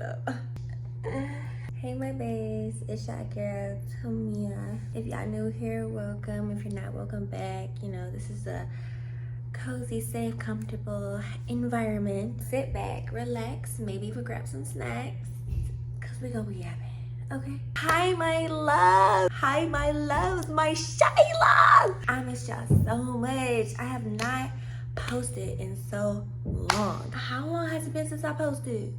up. Hey my baes, it's your girl Tamia. If y'all new here, welcome. If you're not, welcome back. You know, this is a cozy, safe, comfortable environment. Sit back, relax, maybe even grab some snacks, cause we gonna be yapping, okay? Hi my love, hi my loves, my shy love. I miss y'all so much. I have not posted in so long. How long has it been since I posted?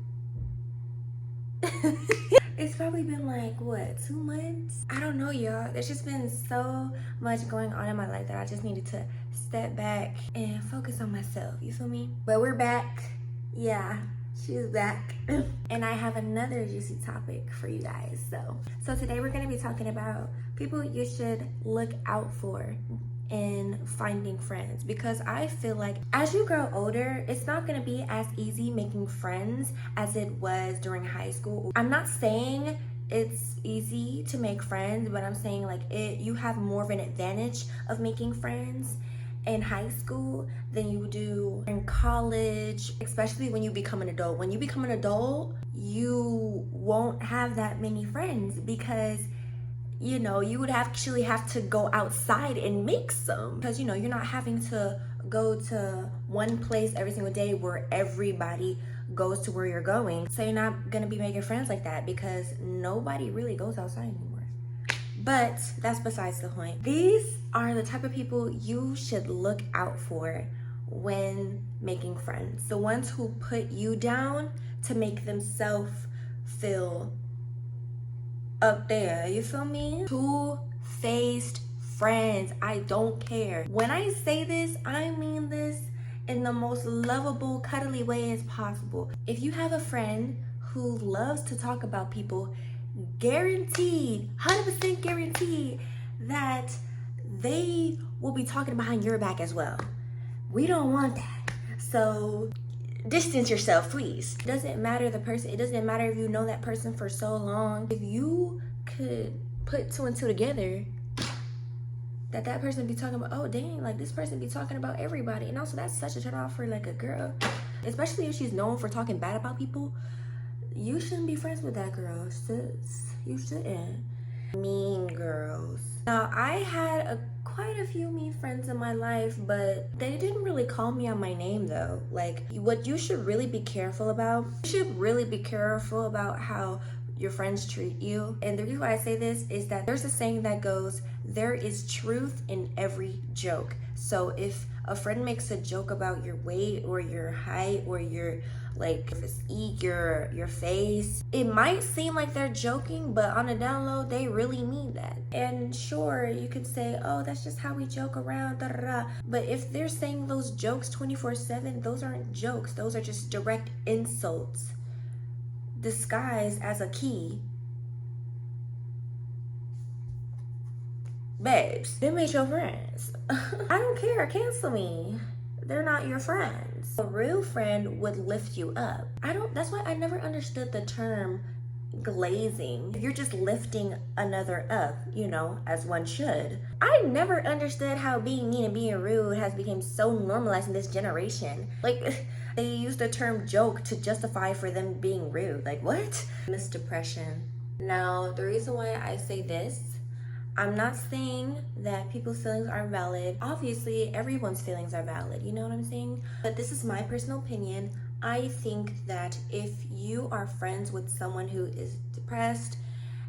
It's probably been like, what, 2 months? I don't know, y'all. There's just been so much going on in my life that I just needed to step back and focus on myself, you feel me? But we're back. Yeah, she's back. And I have another juicy topic for you guys. So today we're gonna be talking about people you should look out for in finding friends, because I feel like as you grow older, it's not going to be as easy making friends as it was during high school. I'm not saying it's easy to make friends, but I'm saying like you have more of an advantage of making friends in high school than you do in college, especially when you become an adult. When you become an adult, you won't have that many friends because you know, you would actually have to go outside and make some, because you know, you're not having to go to one place every single day where everybody goes to where you're going. So you're not gonna be making friends like that because nobody really goes outside anymore. But that's besides the point. These are the type of people you should look out for when making friends. The ones who put you down to make themselves feel up there, you feel me? Two-faced friends. I don't care. When I say this, I mean this in the most lovable, cuddly way as possible. If you have a friend who loves to talk about people, guaranteed, 100% guaranteed that they will be talking behind your back as well. We don't want that. So distance yourself, please. It doesn't matter the person. It doesn't matter if you know that person for so long. If you could put 2 and 2 together, that person be talking about, oh dang, like this person be talking about everybody. And also that's such a turn off for like a girl, especially if she's known for talking bad about people. You shouldn't be friends with that girl, sis. You shouldn't. Mean girls. Now, I had quite a few mean friends in my life, but they didn't really call me on my name though. Like, what you should really be careful about, how your friends treat you. And the reason why I say this is that there's a saying that goes, there is truth in every joke. So if a friend makes a joke about your weight or your height or your physique, your face, it might seem like they're joking, but on the down low, they really mean that. And sure, you can say, oh, that's just how we joke around, da, da, da. But if they're saying those jokes 24/7, those aren't jokes. Those are just direct insults disguised as a key. Babes, them ain't your friends. I don't care, cancel me. They're not your friends. A real friend would lift you up. That's why I never understood the term glazing. You're just lifting another up, you know, as one should. I never understood how being mean and being rude has become so normalized in this generation. Like, they use the term joke to justify for them being rude. Like, what? Depression. Now, the reason why I say this, I'm not saying that people's feelings aren't valid. Obviously, everyone's feelings are valid, you know what I'm saying? But this is my personal opinion. I think that if you are friends with someone who is depressed,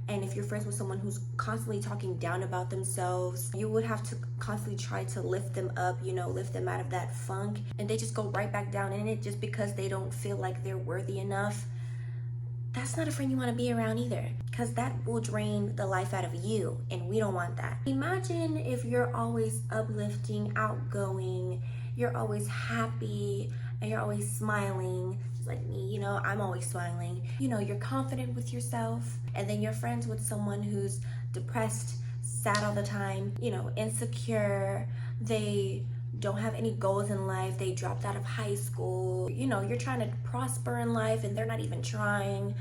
and if you're friends with someone who's constantly talking down about themselves, you would have to constantly try to lift them up, you know, lift them out of that funk, and they just go right back down in it just because they don't feel like they're worthy enough. That's not a friend you want to be around either, because that will drain the life out of you, and we don't want that. Imagine if you're always uplifting, outgoing, you're always happy, and you're always smiling, just like me, you know, I'm always smiling. You know, you're confident with yourself, and then you're friends with someone who's depressed, sad all the time, you know, insecure, they don't have any goals in life, they dropped out of high school, you know, you're trying to prosper in life and they're not even trying.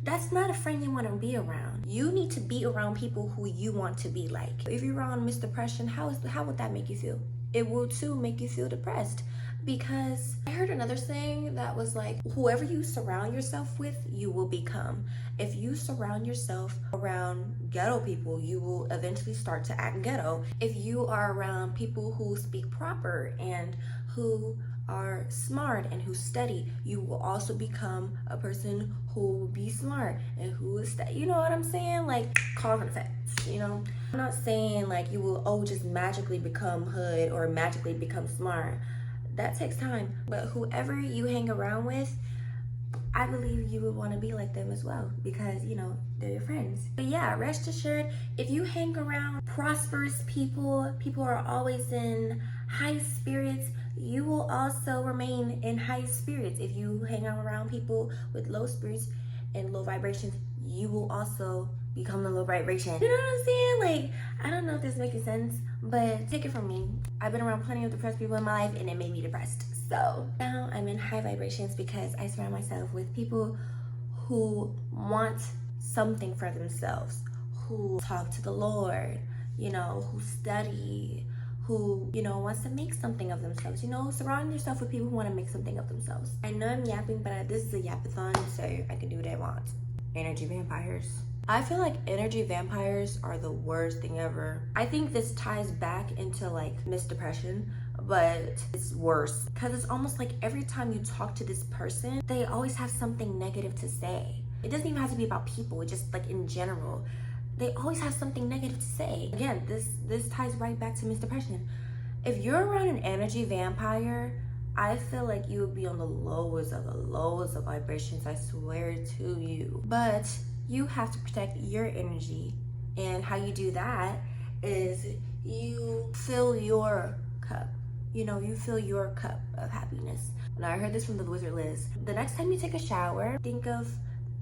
That's not a friend you want to be around. You need to be around people who you want to be like. If you're around Ms. Depression, how would that make you feel? It will too make you feel depressed, Because I heard another saying that was like, whoever you surround yourself with, you will become. If you surround yourself around ghetto people, you will eventually start to act ghetto. If you are around people who speak proper and who are smart and who study, you will also become a person who will be smart and who is you know what I'm saying? Like, cause and effects, you know? I'm not saying like you will just magically become hood or magically become smart. That takes time. But whoever you hang around with, I believe you would want to be like them as well, because you know they're your friends. But yeah, rest assured, if you hang around prosperous people who are always in high spirits, you will also remain in high spirits. If you hang out around people with low spirits and low vibrations, you will also become the low vibration. You know what I'm saying? Like, I don't know if this is making sense, but take it from me. I've been around plenty of depressed people in my life and it made me depressed. So now I'm in high vibrations because I surround myself with people who want something for themselves, who talk to the Lord, you know, who study, who, you know, wants to make something of themselves. You know, surround yourself with people who want to make something of themselves. I know I'm yapping, but this is a yapathon, so I can do what I want. Energy vampires. I feel like energy vampires are the worst thing ever. I think this ties back into like depression, but it's worse because it's almost like every time you talk to this person, they always have something negative to say. It doesn't even have to be about people, it's just like in general. They always have something negative to say. Again, this ties right back to depression. If you're around an energy vampire, I feel like you would be on the lowest of vibrations, I swear to you. But you have to protect your energy. And how you do that is you fill your cup. You know, you fill your cup of happiness. Now, I heard this from the Wizard Liz. The next time you take a shower, think of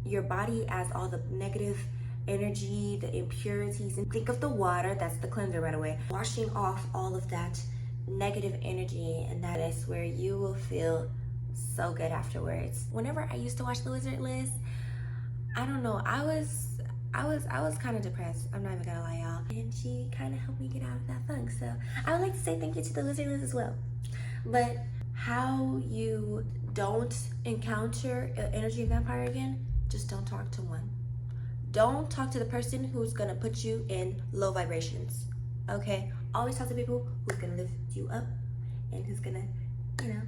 your body as all the negative energy, the impurities, and think of the water, that's the cleanser right away, washing off all of that negative energy, and that is where you will feel so good afterwards. Whenever I used to watch the Wizard Liz, I don't know, I was kind of depressed. I'm not even gonna lie, y'all. And she kind of helped me get out of that funk. So I would like to say thank you to the Wizard Liz as well. But how you don't encounter an energy vampire again, just don't talk to one. Don't talk to the person who's gonna put you in low vibrations, okay? Always talk to people who's gonna lift you up and who's gonna, you know,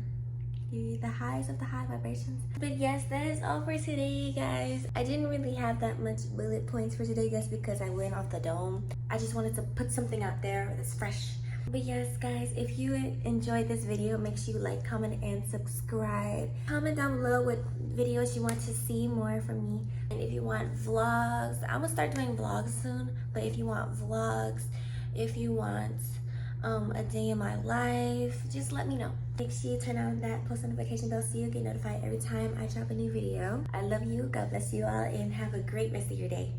give you the highs of the high vibrations. But yes, that is all for today, guys. I didn't really have that much bullet points for today just because I went off the dome. I just wanted to put something out there that's fresh. But yes, guys, if you enjoyed this video, make sure you like, comment, and subscribe. Comment down below what videos you want to see more from me. And if you want vlogs, I'm gonna start doing vlogs soon. But if you want vlogs, if you want a day in my life, just let me know. Make sure you turn on that post notification bell so you get notified every time I drop a new video. I love you, God bless you all, and have a great rest of your day.